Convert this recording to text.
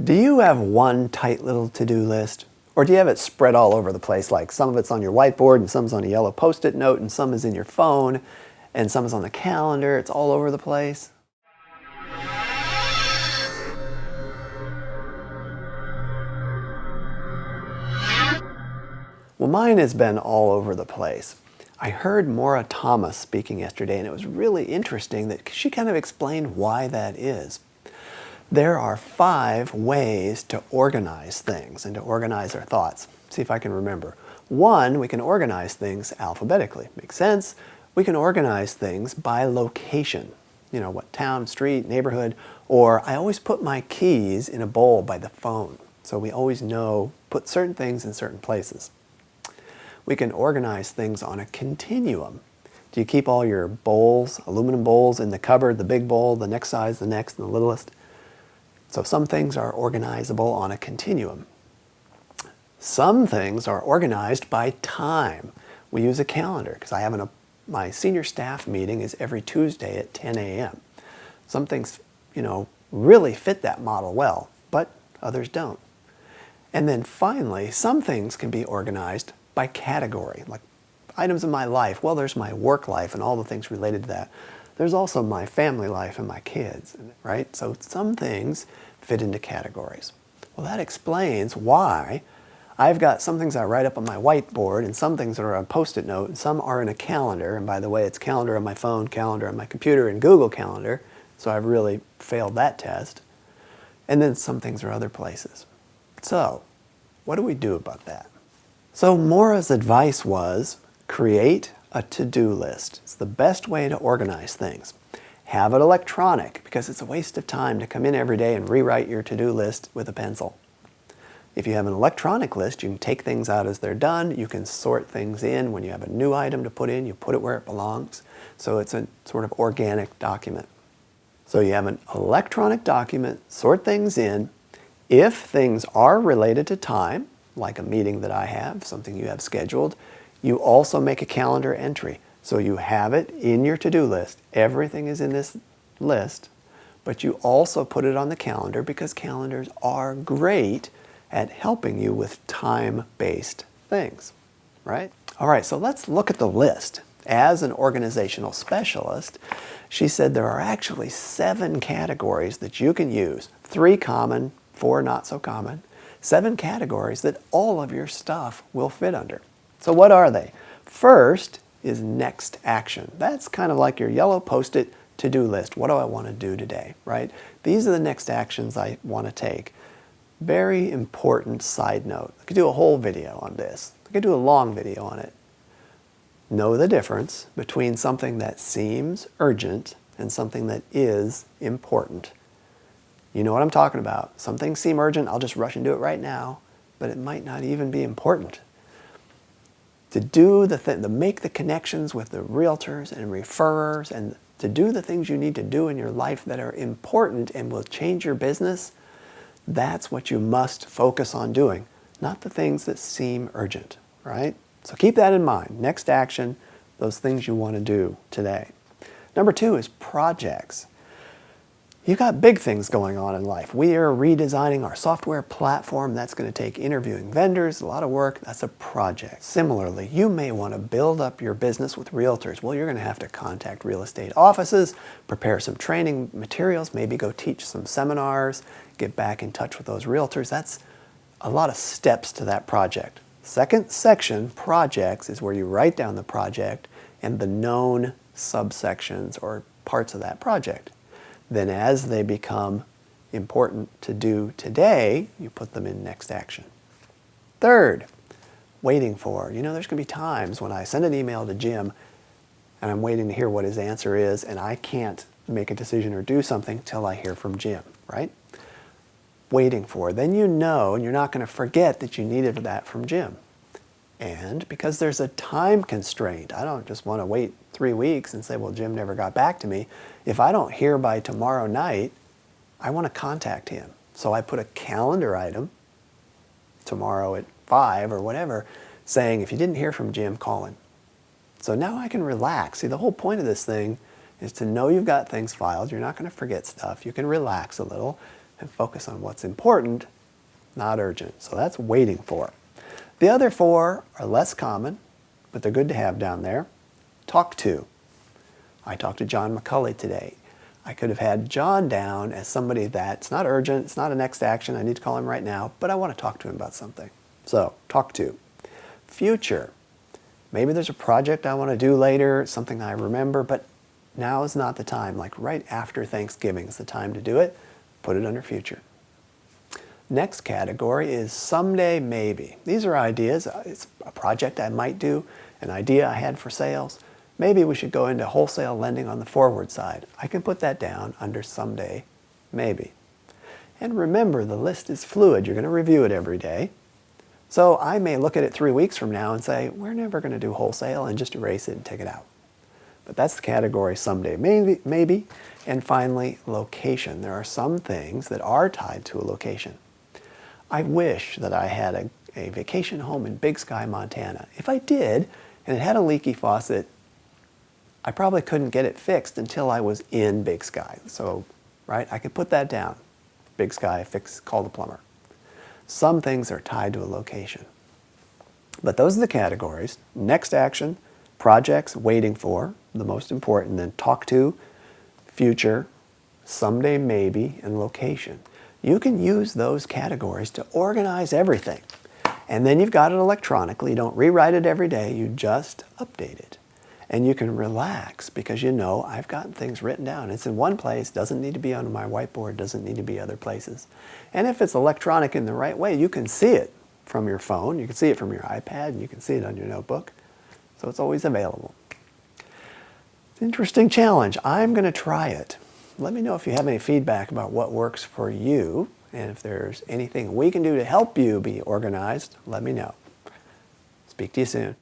Do you have one tight little to-do list? Or do you have it spread all over the place? Like some of it's on your whiteboard and some's on a yellow Post-it note and some is in your phone and some is on the calendar. It's all over the place. Well, mine has been all over the place. I heard Maura Thomas speaking yesterday, and it was really interesting that she kind of explained why that is. There are 5 ways to organize things and to organize our thoughts. See if I can remember. 1, we can organize things alphabetically. Makes sense. We can organize things by location. You know, what town, street, neighborhood, or I always put my keys in a bowl by the phone. So we always know, put certain things in certain places. We can organize things on a continuum. Do you keep all your bowls, aluminum bowls, in the cupboard, the big bowl, the next size, the next, and the littlest? So some things are organizable on a continuum. Some things are organized by time. We use a calendar because my senior staff meeting is every Tuesday at 10 a.m. Some things, really fit that model well, but others don't. And then finally, some things can be organized by category, like items in my life. Well, there's my work life and all the things related to that. There's also my family life and my kids, right? So some things fit into categories. Well, that explains why I've got some things I write up on my whiteboard and some things that are on a Post-it note and some are in a calendar. And by the way, it's calendar on my phone, calendar on my computer, and Google Calendar. So I've really failed that test. And then some things are other places. So what do we do about that? So Maura's advice was create a to-do list. It's the best way to organize things. Have it electronic because it's a waste of time to come in every day and rewrite your to-do list with a pencil. If you have an electronic list, you can take things out as they're done. You can sort things in. When you have a new item to put in, you put it where it belongs. So it's a sort of organic document. So you have an electronic document, sort things in. If things are related to time, like a meeting that I have, something you have scheduled, you also make a calendar entry. So you have it in your to-do list. Everything is in this list, but you also put it on the calendar because calendars are great at helping you with time-based things, right? All right, so let's look at the list. As an organizational specialist, she said there are actually 7 categories that you can use. 3 common, 4 not so common. 7 categories that all of your stuff will fit under. So what are they? First is next action. That's kind of like your yellow Post-it to-do list. What do I want to do today, right? These are the next actions I want to take. Very important side note. I could do a whole video on this. I could do a long video on it. Know the difference between something that seems urgent and something that is important. You know what I'm talking about. Some things seem urgent, I'll just rush and do it right now, but it might not even be important. To do to make the connections with the realtors and referrers and to do the things you need to do in your life that are important and will change your business, that's what you must focus on doing, not the things that seem urgent, right? So keep that in mind. Next action, those things you want to do today. Number 2 is projects. You've got big things going on in life. We are redesigning our software platform. That's going to take interviewing vendors, a lot of work. That's a project. Similarly, you may want to build up your business with realtors. Well, you're going to have to contact real estate offices, prepare some training materials, maybe go teach some seminars, get back in touch with those realtors. That's a lot of steps to that project. Second section, projects, is where you write down the project and the known subsections or parts of that project. Then as they become important to do today, you put them in next action. Third, waiting for. There's going to be times when I send an email to Jim and I'm waiting to hear what his answer is and I can't make a decision or do something till I hear from Jim, right? Waiting for. Then you know, and you're not going to forget that you needed that from Jim. And because there's a time constraint, I don't just want to wait 3 weeks and say, well, Jim never got back to me. If I don't hear by tomorrow night, I want to contact him. So I put a calendar item tomorrow at 5 or whatever, saying, if you didn't hear from Jim, call him. So now I can relax. See, the whole point of this thing is to know you've got things filed. You're not going to forget stuff. You can relax a little. and focus on what's important, not urgent. So that's waiting for. The other 4 are less common, but they're good to have down there. Talk to. I talked to John McCulley today. I could have had John down as somebody that's not urgent, it's not a next action, I need to call him right now, but I want to talk to him about something. So, talk to. Future. Maybe there's a project I want to do later, something I remember, but now is not the time. Like right after Thanksgiving is the time to do it. Put it under future. Next category is someday maybe. These are ideas. It's a project I might do, an idea I had for sales. Maybe we should go into wholesale lending on the forward side. I can put that down under someday maybe. And remember, the list is fluid. You're going to review it every day. So I may look at it 3 weeks from now and say, we're never going to do wholesale, and just erase it and take it out. But that's the category someday maybe. And finally, location. There are some things that are tied to a location. I wish that I had a vacation home in Big Sky, Montana. If I did, and it had a leaky faucet, I probably couldn't get it fixed until I was in Big Sky. So, right, I could put that down. Big Sky, call the plumber. Some things are tied to a location. But those are the categories. Next action, projects, waiting for, the most important, then talk to, future, someday maybe, and location. You can use those categories to organize everything. And then you've got it electronically. You don't rewrite it every day, you just update it. And you can relax because you know I've got things written down. It's in one place, doesn't need to be on my whiteboard, doesn't need to be other places. And if it's electronic in the right way, you can see it from your phone, you can see it from your iPad, and you can see it on your notebook. So it's always available. It's an interesting challenge. I'm going to try it. Let me know if you have any feedback about what works for you, and if there's anything we can do to help you be organized, let me know. Speak to you soon.